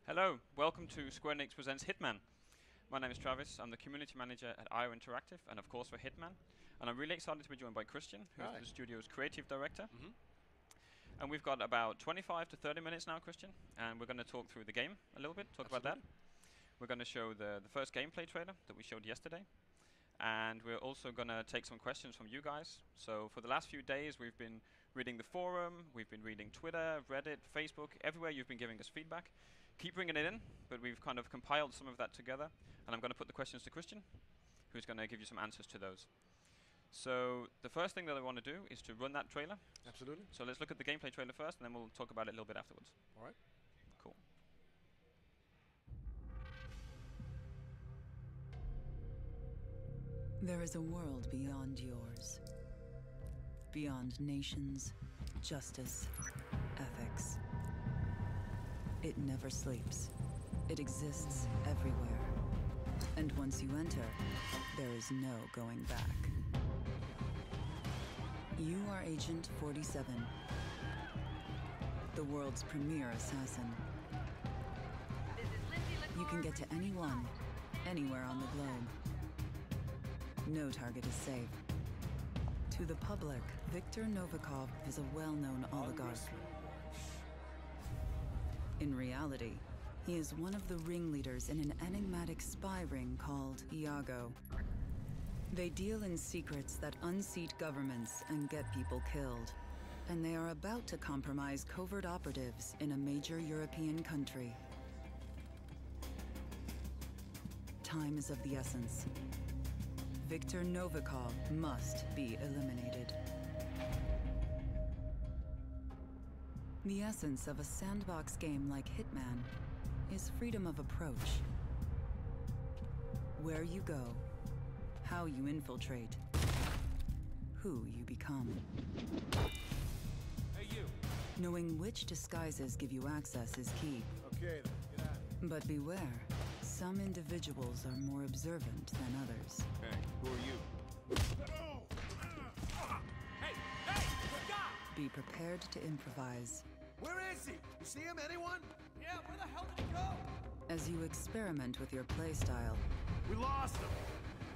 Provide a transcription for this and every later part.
Hello, welcome to Square Enix Presents Hitman. My name is Travis, I'm the community manager at IO Interactive and of course for Hitman. And I'm really excited to be joined by Christian, who's the studio's creative director. And we've got about 25 to 30 minutes now, Christian, and we're going to talk through the game a little bit, talk about that. We're going to show the first gameplay trailer that we showed yesterday. And we're also going to take some questions from you guys. So for the last few days we've been reading the forum, we've been reading Twitter, Reddit, Facebook, everywhere you've been giving us feedback. Keep bringing it in, but we've kind of compiled some of that together. And I'm going to put the questions to Christian, who's going to give you some answers to those. So the first thing that I want to do is to run that trailer. Absolutely. So let's look at the gameplay trailer first, and then we'll talk about it a little bit afterwards. All right. Cool. There is a world beyond yours. Beyond nations, justice, ethics. It never sleeps. It exists everywhere. And once you enter, there is no going back. You are Agent 47, the world's premier assassin. You can get to anyone, anywhere on the globe. No target is safe. To the public, Viktor Novikov is a well-known oligarch. In reality, he is one of the ringleaders in an enigmatic spy ring called Iago. They deal in secrets that unseat governments and get people killed. And they are about to compromise covert operatives in a major European country. Time is of the essence. Viktor Novikov must be eliminated. The essence of a sandbox game like Hitman is freedom of approach. Where you go, how you infiltrate, who you become. Hey, you! Knowing which disguises give you access is key. Okay, then, get out. But beware, some individuals are more observant than others. Hey, who are you? Hey! Hey! Look out! Be prepared to improvise. Where is he? You see him, anyone? Yeah, where the hell did he go? As you experiment with your playstyle, We lost him!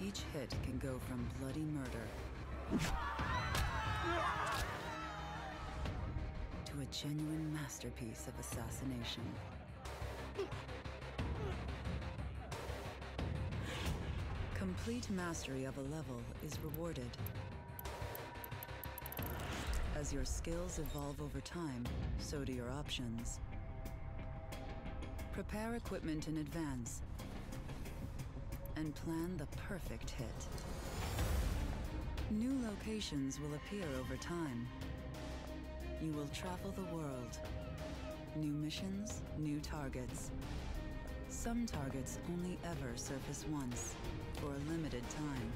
each hit can go from bloody murder to a genuine masterpiece of assassination. Complete mastery of a level is rewarded. As your skills evolve over time, so do your options. Prepare equipment in advance and plan the perfect hit. New locations will appear over time. You will travel the world. New missions, new targets. Some targets only ever surface once, for a limited time.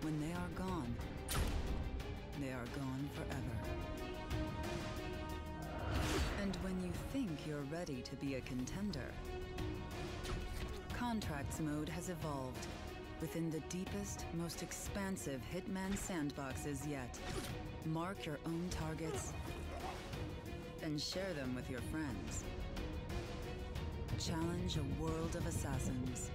When they are gone forever. And when you think you're ready to be a contender, Contracts mode has evolved within the deepest, most expansive Hitman sandboxes yet. Mark your own targets and share them with your friends. Challenge a world of assassins.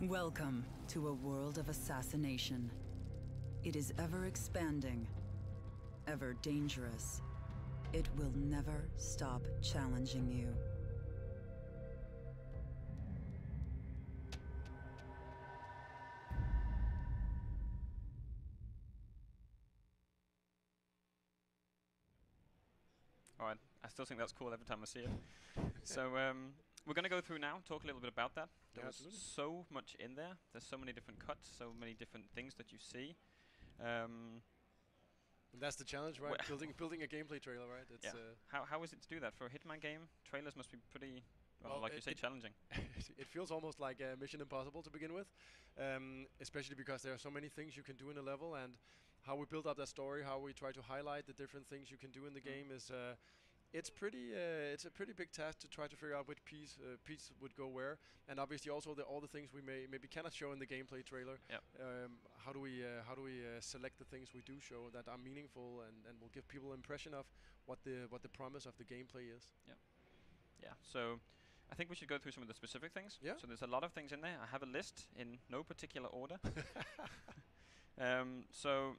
Welcome to a world of assassination. It is ever expanding, ever dangerous. It will never stop challenging you. All right, I still think that's cool every time I see it. So we're going to go through now, talk a little bit about that. There's so much in there. There's so many different cuts, so many different things that you see. That's the challenge, right? Building a gameplay trailer, right? It's How is it to do that? For a Hitman game, trailers must be pretty, Well, like you say, challenging. It feels almost like Mission Impossible to begin with, especially because there are so many things you can do in a level, and how we build up that story, how we try to highlight the different things you can do in the game is It's a pretty big task to try to figure out which piece would go where, and obviously also all the things we maybe cannot show in the gameplay trailer. Yep. How do we select the things we do show that are meaningful and will give people an impression of what the promise of the gameplay is. Yeah. So I think we should go through some of the specific things. Yeah. So there's a lot of things in there. I have a list in no particular order. So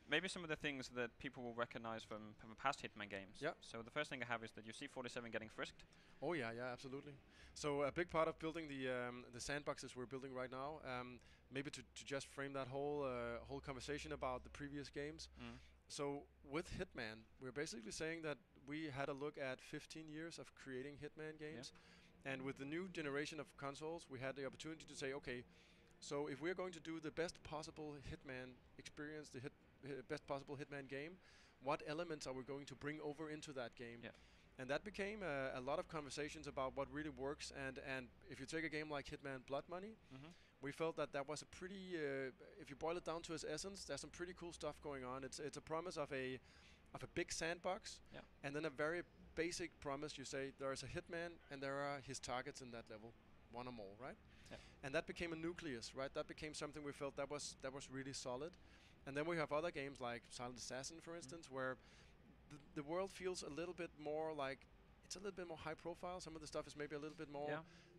maybe some of the things that people will recognize from past Hitman games. Yeah. So the first thing I have is that you see 47 getting frisked. Oh yeah, absolutely. So a big part of building the sandboxes we're building right now, maybe to just frame that whole conversation about the previous games. So with Hitman, we're basically saying that we had a look at 15 years of creating Hitman games, and with the new generation of consoles, we had the opportunity to say, okay, so if we're going to do the best possible Hitman experience, the best possible Hitman game, what elements are we going to bring over into that game? Yeah. And that became a lot of conversations about what really works. And if you take a game like Hitman Blood Money, we felt that was a pretty, if you boil it down to its essence, there's some pretty cool stuff going on. It's a promise of a big sandbox, and then a very basic promise. You say there's a hitman and there are his targets in that level, one or more, right? Yeah. And that became a nucleus, right? That became something we felt that was really solid. And then we have other games like Silent Assassin, for instance, where the world feels a little bit more like it's a little bit more high profile. Some of the stuff is maybe a little bit more,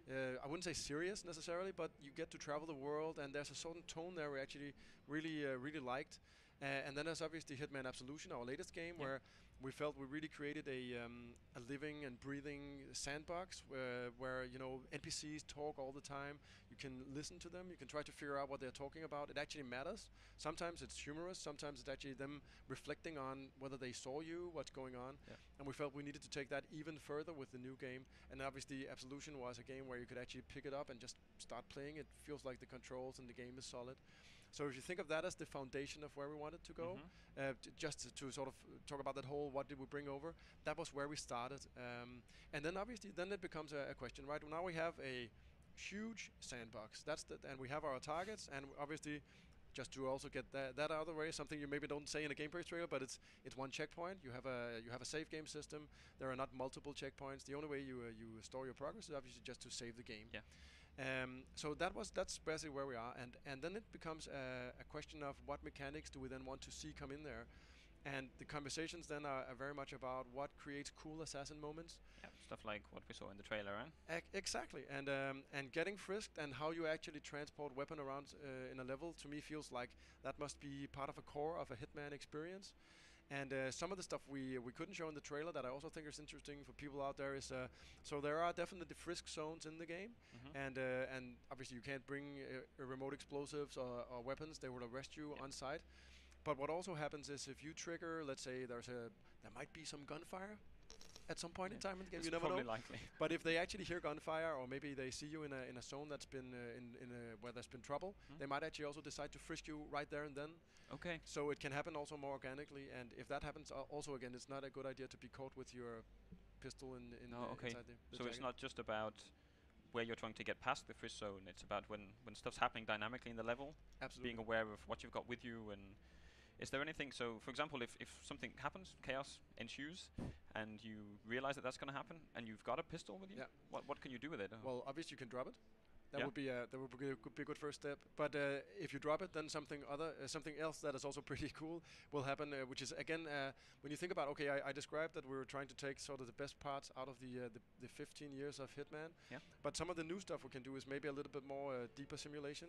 I wouldn't say serious necessarily, but you get to travel the world, and there's a certain tone there we actually really liked. And then there's obviously Hitman Absolution, our latest game, where we felt we really created a living and breathing sandbox where NPCs talk all the time. You can listen to them. You can try to figure out what they're talking about. It actually matters. Sometimes it's humorous. Sometimes it's actually them reflecting on whether they saw you, what's going on. Yeah. And we felt we needed to take that even further with the new game. And obviously Absolution was a game where you could actually pick it up and just start playing. It feels like the controls and the game is solid. So if you think of that as the foundation of where we wanted to go, just to sort of talk about that whole what did we bring over, that was where we started. And then obviously then it becomes a question, right? Now we have a huge sandbox. And we have our targets, and obviously just to also get that out of the way, something you maybe don't say in a gameplay trailer, but it's one checkpoint. You have a save game system. There are not multiple checkpoints. The only way you store your progress is obviously just to save the game. Yeah. So that's basically where we are, and then it becomes a question of what mechanics do we then want to see come in there, and the conversations then are very much about what creates cool assassin moments. Yeah, stuff like what we saw in the trailer, right? Exactly, and getting frisked and how you actually transport weapon around in a level, to me feels like that must be part of a core of a Hitman experience. And some of the stuff we couldn't show in the trailer that I also think is interesting for people out there is so there are definitely frisk zones in the game, and obviously you can't bring remote explosives or weapons. They will arrest you on site. But what also happens is if you trigger, let's say there might be some gunfire at some point in time in the game. It's you never know. probably likely. But if they actually hear gunfire, or maybe they see you in a zone that's been where there's been trouble, they might actually also decide to frisk you right there and then. Okay. So it can happen also more organically, and if that happens, also again, it's not a good idea to be caught with your pistol inside the So it's not just about where you're trying to get past the frisk zone. It's about when stuff's happening dynamically in the level. Absolutely. Being aware of what you've got with you. And is there anything? So, for example, if something happens, chaos ensues, and you realize that that's going to happen, and you've got a pistol with you, what can you do with it? Well, obviously you can drop it. That would be a good first step. But if you drop it, then something else that is also pretty cool will happen, which is again when you think about I described that we were trying to take sort of the best parts out of the 15 years of Hitman. Yeah. But some of the new stuff we can do is maybe a little bit more deeper simulation.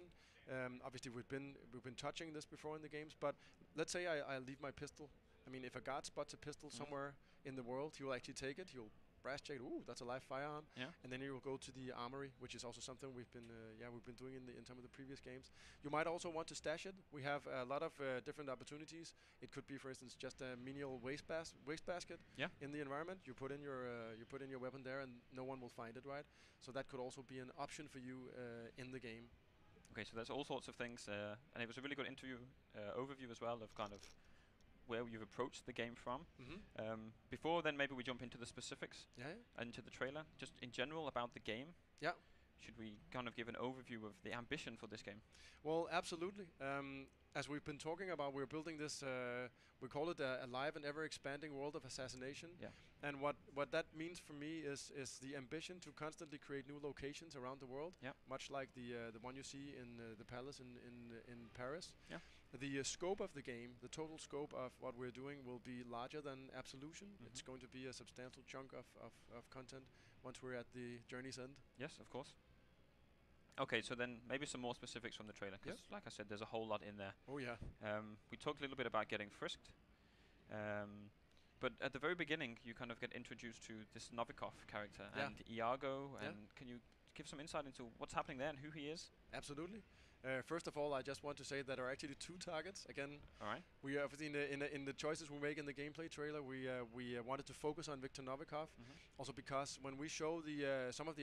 Obviously we've been touching this before in the games, but let's say I leave my pistol. I mean, if a guard spots a pistol somewhere in the world, he will actually take it. He'll brass check. Ooh, that's a live firearm. Yeah. And then you will go to the armory, which is also something we've been doing in some of the previous games. You might also want to stash it. We have a lot of different opportunities. It could be, for instance, just a menial waste basket in the environment. You put in your weapon there, and no one will find it, right? So that could also be an option for you in the game. Okay, so there's all sorts of things, and it was a really good overview as well of kind of where you've approached the game from. Before then, maybe we jump into the specifics, into the trailer, just in general about the game. Yeah. Should we kind of give an overview of the ambition for this game? Well, absolutely. as we've been talking about, we're building this, we call it a live and ever-expanding world of assassination. Yeah. And what that means for me is the ambition to constantly create new locations around the world, much like the one you see in the palace in Paris. Yeah. The scope of the game, the total scope of what we're doing will be larger than Absolution. It's going to be a substantial chunk of content once we're at the journey's end. Yes, of course. Okay, so then maybe some more specifics from the trailer, because like I said, there's a whole lot in there. Oh yeah. We talked a little bit about getting frisked, but at the very beginning, you kind of get introduced to this Novikov character and Iago, and can you give some insight into what's happening there and who he is? Absolutely. First of all, I just want to say that there are actually 2 targets. Again, we obviously in the choices we make in the gameplay trailer, we wanted to focus on Viktor Novikov, also because when we show the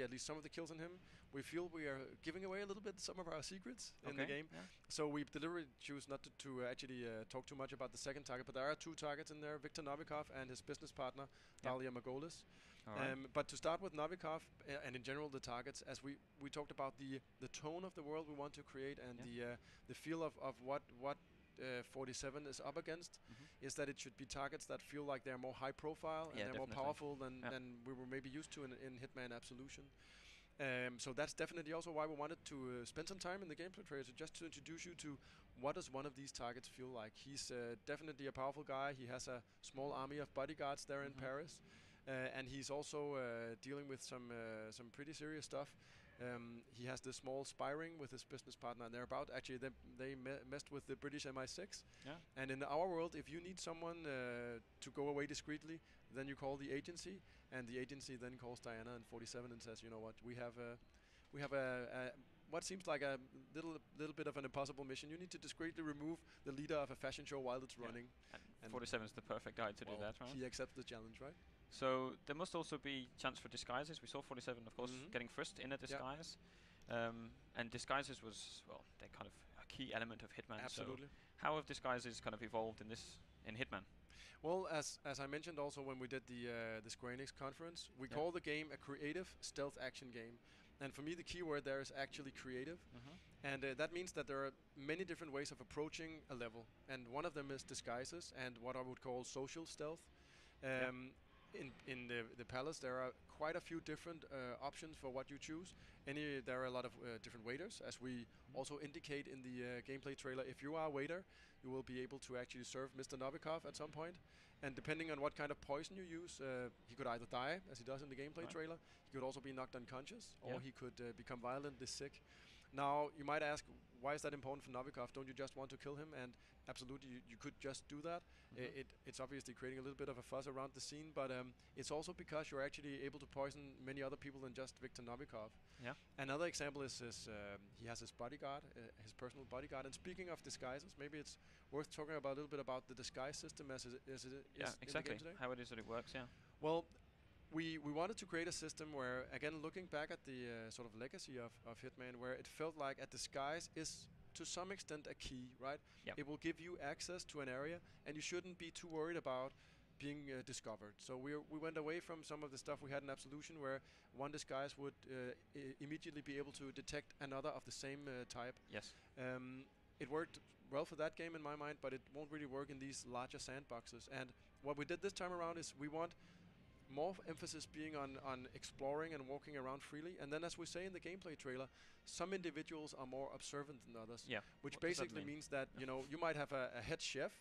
at least some of the kills on him, we feel we are giving away a little bit some of our secrets in the game. So we deliberately choose not to actually talk too much about the second target, but there are 2 targets in there: Viktor Novikov and his business partner Dalia Margolis. But to start with Novikov and in general the targets, as we talked about the tone of the world we want to create and the feel of what 47 is up against, is that it should be targets that feel like they're more high profile and they're more powerful than we were maybe used to in Hitman Absolution. So that's definitely also why we wanted to spend some time in the gameplay trailer just to introduce you to what does one of these targets feel like. He's definitely a powerful guy. He has a small army of bodyguards there in Paris. And he's also dealing with some pretty serious stuff. He has this small spy ring with his business partner, and they messed with the British MI6. And in our world, if you need someone to go away discreetly, then you call the agency, and the agency then calls Diana and 47 and says, you know what, we have a what seems like a little bit of an impossible mission. You need to discreetly remove the leader of a fashion show while it's running. And 47 is the perfect guy to do that, right? He accepts the challenge, right? So there must also be chance for disguises. We saw 47, of course, getting frisked in a disguise. And disguises was, well, they're kind of a key element of Hitman. Absolutely. So how have disguises kind of evolved in Hitman? Well, as I mentioned also when we did the Square Enix conference, we call the game a creative stealth action game. And for me, the key word there is actually creative. And that means that there are many different ways of approaching a level. And one of them is disguises and what I would call social stealth. In the palace, there are quite a few different options for what you choose. There are a lot of different waiters, as we also indicate in the gameplay trailer. If you are a waiter, you will be able to actually serve Mr. Novikov at some point. And depending on what kind of poison you use, he could either die, as he does in the gameplay trailer. He could also be knocked unconscious, or he could become violently sick. Now, you might ask, why is that important for Novikov? Don't you just want to kill him? And absolutely, you could just do that. It's obviously creating a little bit of a fuss around the scene, but it's also because you're actually able to poison many other people than just Viktor Novikov. Another example is he has his bodyguard, his personal bodyguard. And speaking of disguises, maybe it's worth talking about a little bit about the disguise system as it is exactly. in the game today. How it is that it works, Well, we wanted to create a system where, again, looking back at the sort of legacy of Hitman, where it felt like a disguise is to some extent a key, right? It will give you access to an area, and you shouldn't be too worried about being discovered. So we went away from some of the stuff we had in Absolution, where one disguise would immediately be able to detect another of the same type. It worked well for that game in my mind, but it won't really work in these larger sandboxes. And what we did this time around is we want more emphasis being on exploring and walking around freely. And then, as we say in the gameplay trailer, some individuals are more observant than others. Which basically means that you might have a head chef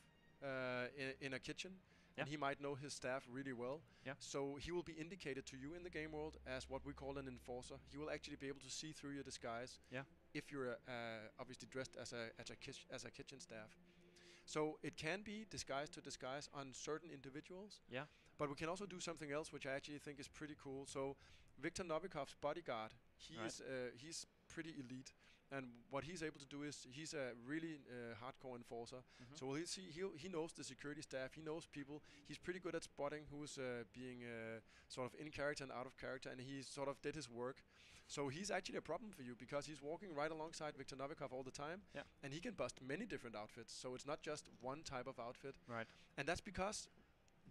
in a kitchen, and he might know his staff really well. So he will be indicated to you in the game world as what we call an enforcer. He will actually be able to see through your disguise if you're obviously dressed as a kitchen staff. So it can be disguise to disguise on certain individuals. But we can also do something else, which I actually think is pretty cool. So Viktor Novikov's bodyguard, he's pretty elite. And what he's able to do is he's a really hardcore enforcer. So he knows the security staff. He knows people. He's pretty good at spotting who's being sort of in character and out of character. And he sort of did his work. So he's actually a problem for you because he's walking right alongside Viktor Novikov all the time. And he can bust many different outfits. So it's not just one type of outfit. And that's because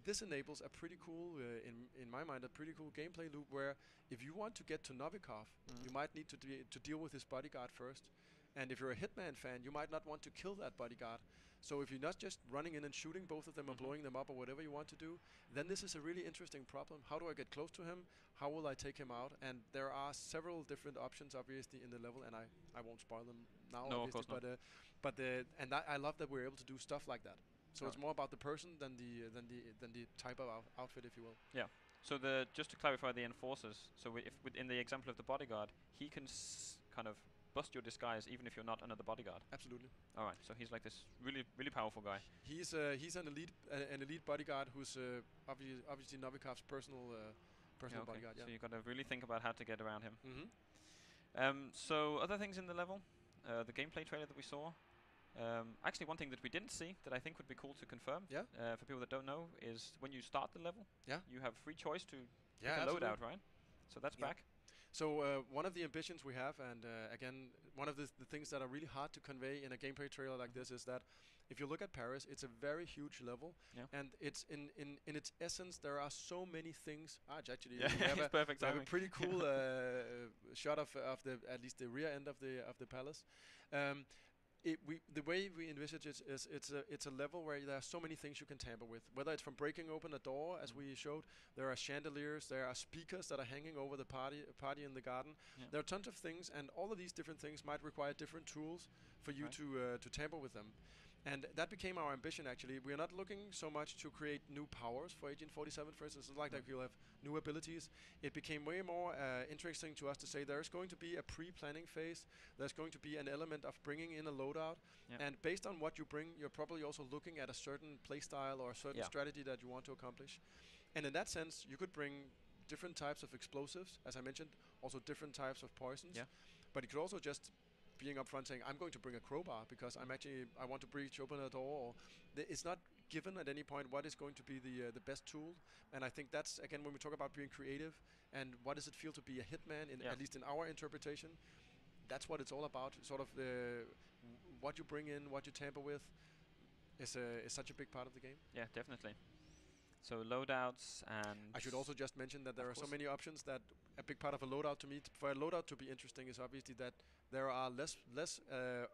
this enables a pretty cool, in my mind, a pretty cool gameplay loop where if you want to get to Novikov, you might need to deal with his bodyguard first. And if you're a Hitman fan, you might not want to kill that bodyguard. So if you're not just running in and shooting both of them or blowing them up or whatever you want to do, then this is a really interesting problem. How do I get close to him? How will I take him out? And there are several different options, obviously, in the level, and I won't spoil them now, no, obviously, of course but I love that we're able to do stuff like that. So it's more about the person than the type of outfit, if you will. Yeah. So just to clarify the enforcers. So if in the example of the bodyguard, he can kind of bust your disguise even if you're not another bodyguard. Absolutely. All right. So he's like this really powerful guy. He's an elite bodyguard who's obviously Novikov's personal bodyguard. Yeah. So you've got to really think about how to get around him. Mm-hmm. So other things in the level, the gameplay trailer that we saw. Actually, one thing that we didn't see that I think would be cool to confirm, for people that don't know, is when you start the level, you have free choice to pick a loadout, right? So that's back. So one of the ambitions we have, and again, one of the things that are really hard to convey in a gameplay trailer like this is that if you look at Paris, it's a very huge level, and it's in its essence there are so many things. Actually, we have a pretty cool shot of the at least the rear end of the palace. The way we envisage it is it's a level where there are so many things you can tamper with. Whether it's from breaking open a door, as we showed, there are chandeliers, there are speakers that are hanging over the party in the garden. There are tons of things, and all of these different things might require different tools for you to tamper with them. And that became our ambition, actually. We are not looking so much to create new powers for Agent 47, for instance. It's like that you'll have new abilities. It became way more interesting to us to say there's going to be a pre-planning phase. There's going to be an element of bringing in a loadout. And based on what you bring, you're probably also looking at a certain playstyle or a certain strategy that you want to accomplish. And in that sense, you could bring different types of explosives, as I mentioned, also different types of poisons. But you could also just being upfront saying, I'm going to bring a crowbar because I want to breach open a door. Or it's not given at any point what is going to be the best tool. And I think that's, again, when we talk about being creative and what does it feel to be a hitman, at least in our interpretation, that's what it's all about. Sort of what you bring in, what you tamper with is such a big part of the game. Yeah, definitely. So loadouts, and I should also just mention that there are so many options that a big part of a loadout to me, for a loadout to be interesting, is obviously that there are less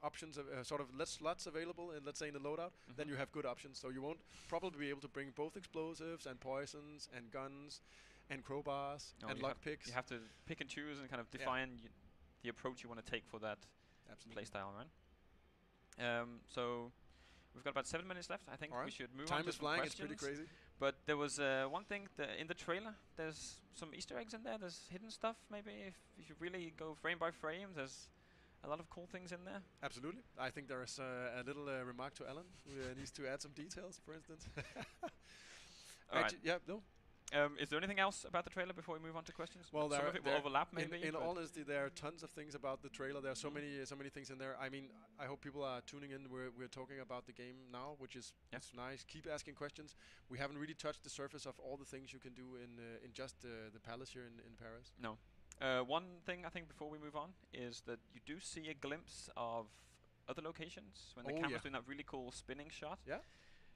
options, sort of less slots available in, let's say, in the loadout, then you have good options. So you won't probably be able to bring both explosives and poisons and guns and crowbars and lockpicks. You have to pick and choose and kind of define the approach you want to take for that playstyle, right? So we've got about 7 minutes left. I think we should move on to some questions. Time is flying. It's pretty crazy. But there was one thing in the trailer. There's some Easter eggs in there. There's hidden stuff. Maybe if you really go frame by frame, there's a lot of cool things in there. Absolutely. I think there is a little remark to Alan who needs to add some details, for instance. Is there anything else about the trailer before we move on to questions? Well, some of it will overlap, maybe. In all honesty, there are tons of things about the trailer. There are so many things in there. I mean, I hope people are tuning in. We're talking about the game now, which is nice. Keep asking questions. We haven't really touched the surface of all the things you can do in just the palace here in Paris. No. One thing I think before we move on is that you do see a glimpse of other locations when the camera's doing that really cool spinning shot. Yeah.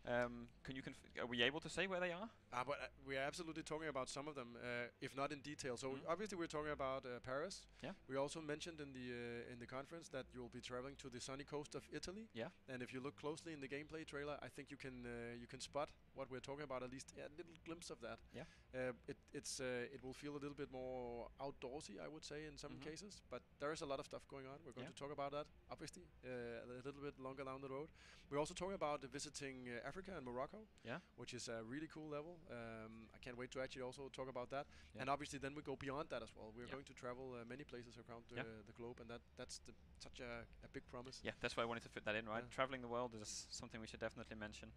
Are we able to say where they are? But we are absolutely talking about some of them, if not in detail. So obviously we're talking about Paris. Yeah. We also mentioned in the conference that you'll be traveling to the sunny coast of Italy. Yeah. And if you look closely in the gameplay trailer, I think you can spot what we're talking about. At least a little glimpse of that. Yeah. It will feel a little bit more outdoorsy, I would say, in some cases. But there is a lot of stuff going on. We're going to talk about that, obviously, a little bit longer down the road. We're also talking about visiting Africa and Morocco, which is a really cool level. I can't wait to actually also talk about that. And obviously then we go beyond that as well. We're going to travel many places around the globe, and that's such a big promise. Yeah, that's why I wanted to fit that in, right? Traveling the world is something we should definitely mention.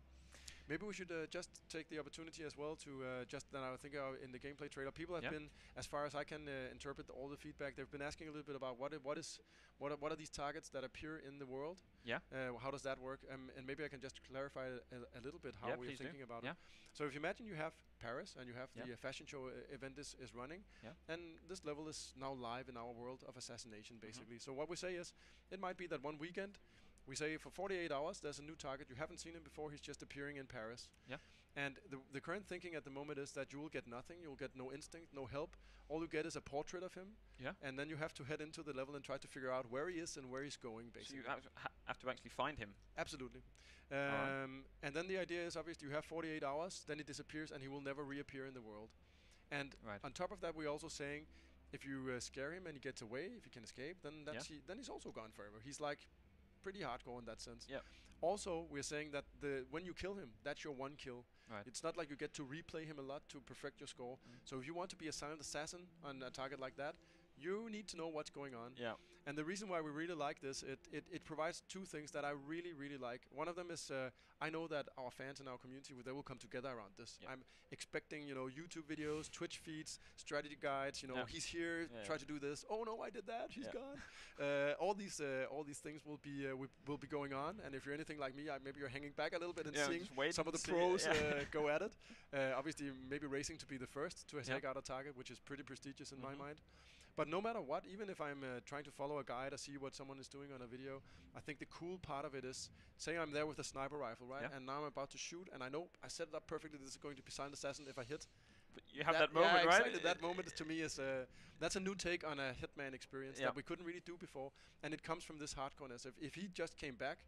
Maybe we should just take the opportunity as well to I think in the gameplay trailer, people have been, as far as I can interpret all the feedback, they've been asking a little bit about what are these targets that appear in the world? Yeah. How does that work? And maybe I can just clarify a little bit how we're thinking about it. So if you imagine you have Paris and you have the fashion show event is running, and this level is now live in our world of assassination, basically. So what we say is, it might be that one weekend we say for 48 hours there's a new target. You haven't seen him before. He's just appearing in Paris. Yeah. And the current thinking at the moment is that you will get nothing. You'll get no instinct, no help. All you get is a portrait of him. Yeah. And then you have to head into the level and try to figure out where he is and where he's going, basically. So you have to actually find him. Absolutely. Alright. And then the idea is obviously you have 48 hours, then he disappears and he will never reappear in the world. And on top of that, we're also saying if you scare him and he gets away, if he can escape, then then he's also gone forever. He's like pretty hardcore in that sense. Yeah. Also, we're saying that when you kill him, that's your one kill. Right. It's not like you get to replay him a lot to perfect your score. So if you want to be a silent assassin on a target like that, you need to know what's going on. Yeah. And the reason why we really like this, it provides two things that I really, really like. One of them is I know that our fans in our community, they will come together around this. Yep. I'm expecting, YouTube videos, Twitch feeds, strategy guides. He's here, try to do this. Oh no, I did that. He's gone. All these things will be going on. And if you're anything like me, maybe you're hanging back a little bit and seeing some of the pros go at it. Obviously, maybe racing to be the first to take out a target, which is pretty prestigious in my mind. But no matter what, even if I'm trying to follow a guide or see what someone is doing on a video, I think the cool part of it is, say I'm there with a sniper rifle, right? Yeah. And now I'm about to shoot, and I know I set it up perfectly. This is going to be silent assassin if I hit. But you have that moment, yeah, right? Exactly. That moment to me is that's a new take on a Hitman experience that we couldn't really do before, and it comes from this hardcoreness. If he just came back,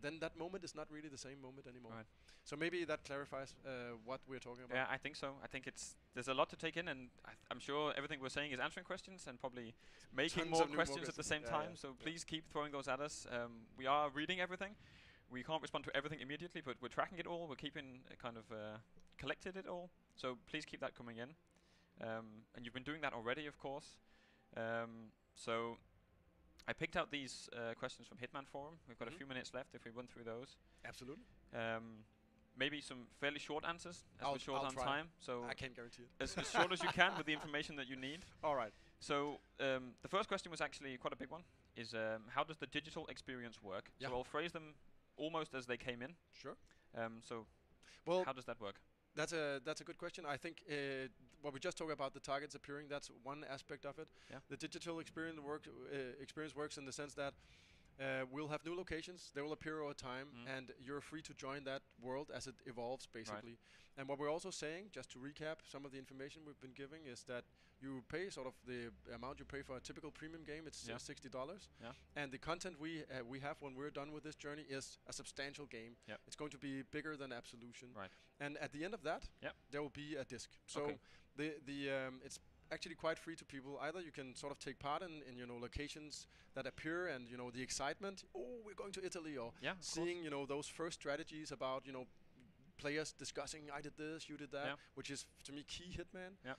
then that moment is not really the same moment anymore. Right. So maybe that clarifies what we're talking about. Yeah, I think so. I think there's a lot to take in, and I'm sure everything we're saying is answering questions and probably making more questions at the same time. So please keep throwing those at us. We are reading everything. We can't respond to everything immediately, but we're tracking it all. We're keeping kind of collected it all. So please keep that coming in. And you've been doing that already, of course. So I picked out these questions from Hitman Forum. We've got a few minutes left if we run through those. Absolutely. Maybe some fairly short answers, as we're short on time. So I can't guarantee it. As short as you can with the information that you need. All right. So the first question was actually quite a big one. Is how does the digital experience work? Yeah. So I'll phrase them almost as they came in. Sure. So how does that work? That's a good question. I think what we just talked about, the targets appearing, that's one aspect of it. Yeah. The digital experience works in the sense that we'll have new locations. They will appear over time, and you're free to join that world as it evolves, basically. Right. And what we're also saying, just to recap some of the information we've been giving, is that you pay sort of the amount you pay for a typical premium game. It's $60. Yeah. And the content we have when we're done with this journey is a substantial game. Yep. It's going to be bigger than Absolution. Right. And at the end of that, there will be a disc. So it's actually quite free to people. Either you can sort of take part in locations that appear and the excitement. Oh, we're going to Italy, or seeing those first strategies about players discussing. I did this, you did that, which is to me key Hitman.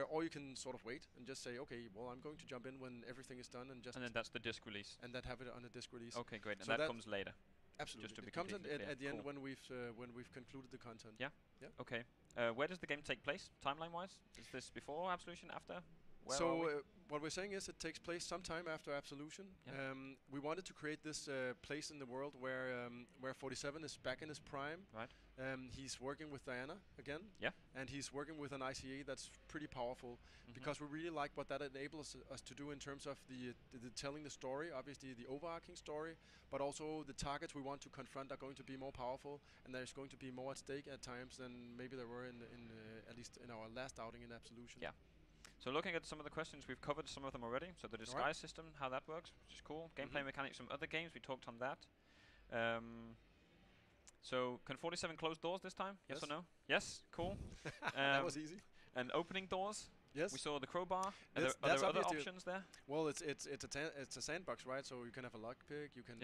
Or you can sort of wait and just say, okay, well I'm going to jump in when everything is done and just. And then that's the disc release. And that have it on a disc release. Okay, great. So and that comes later. Absolutely. Just to it comes at the end when we've concluded the content. Yeah. Okay. Where does the game take place, timeline-wise? Is this before Absolution, after? What we're saying is it takes place sometime after Absolution. Yeah. We wanted to create this place in the world where 47 is back in his prime. Right. He's working with Diana again. Yeah. And he's working with an ICA that's pretty powerful because we really like what that enables us to do in terms of the telling the story, obviously the overarching story, but also the targets we want to confront are going to be more powerful, and there's going to be more at stake at times than maybe there were in at least in our last outing in Absolution. Yeah. So looking at some of the questions, we've covered some of them already. So the disguise system, how that works, which is cool. Gameplay mechanics from other games, we talked on that. So can 47 close doors this time? Yes or no? Yes, cool. That was easy. And opening doors? Yes. We saw the crowbar. Are there other options there? Well, it's a sandbox, right? So you can have a lockpick, you can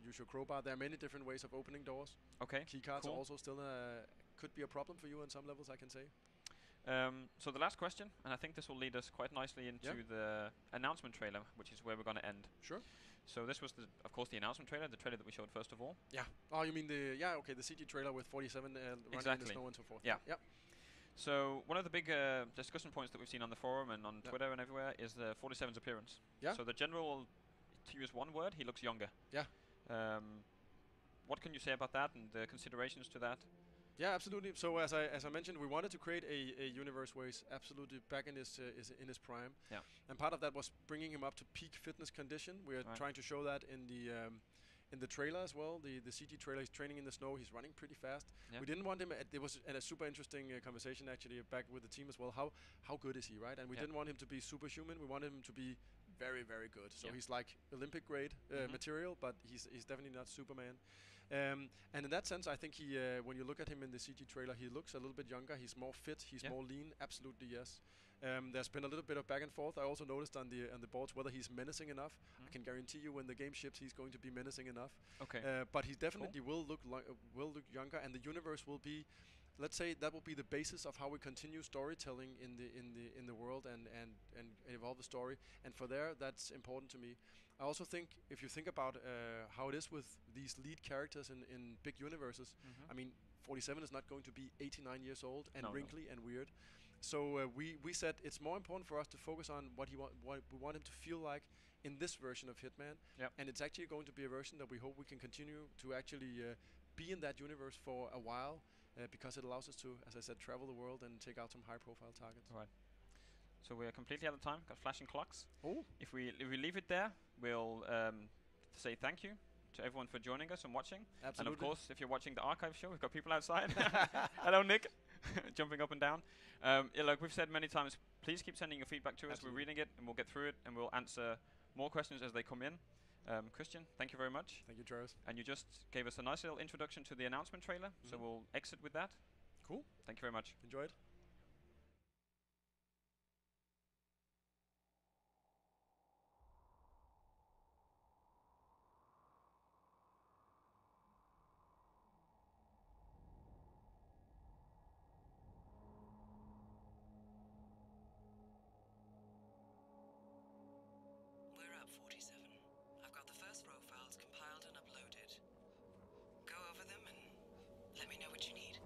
use your crowbar. There are many different ways of opening doors. Okay. Keycards are also still could be a problem for you on some levels, I can say. So the last question, and I think this will lead us quite nicely into the announcement trailer, which is where we're going to end. Sure. So this was, of course, the announcement trailer, the trailer that we showed first of all. Yeah. Oh, you mean the CG trailer with 47 running in the snow and so forth. Yeah. Yep. So one of the big discussion points that we've seen on the forum and on Twitter and everywhere is 47's appearance. Yeah. So the general, to use one word, he looks younger. Yeah. What can you say about that and the considerations to that? Yeah, absolutely. So as I mentioned, we wanted to create a universe where he's absolutely back in his prime. Yeah. And part of that was bringing him up to peak fitness condition. We are trying to show that in in the trailer as well. The CG trailer, he's training in the snow. He's running pretty fast. Yep. We didn't want him. It was a super interesting conversation actually back with the team as well. How good is he, right? And we didn't want him to be superhuman. We wanted him to be very, very good. So he's like Olympic grade material, but he's definitely not Superman. And in that sense, I think he, when you look at him in the CG trailer, he looks a little bit younger. He's more fit. He's more lean. Absolutely, yes. There's been a little bit of back and forth. I also noticed on the boards whether he's menacing enough. I can guarantee you, when the game ships, he's going to be menacing enough. Okay. But he definitely will look younger, and the universe will be. Let's say that will be the basis of how we continue storytelling in the world and evolve the story. And for there, that's important to me. I also think if you think about how it is with these lead characters in big universes, I mean, 47 is not going to be 89 years old and wrinkly and weird. So we said it's more important for us to focus on what we want him to feel like in this version of Hitman. Yep. And it's actually going to be a version that we hope we can continue to actually be in that universe for a while. Because it allows us to, as I said, travel the world and take out some high-profile targets. Right. So we are completely out of time. Got flashing clocks. Oh. If we leave it there, we'll say thank you to everyone for joining us and watching. Absolutely. And of course, if you're watching the archive show, we've got people outside. Hello, Nick. Jumping up and down. Like we've said many times, please keep sending your feedback to us. We're reading it, and we'll get through it, and we'll answer more questions as they come in. Christian, thank you very much. Thank you, Travis. And you just gave us a nice little introduction to the announcement trailer, so we'll exit with that. Cool. Thank you very much. Enjoy it. We're at 47. I've got the first raw files compiled and uploaded. Go over them and let me know what you need.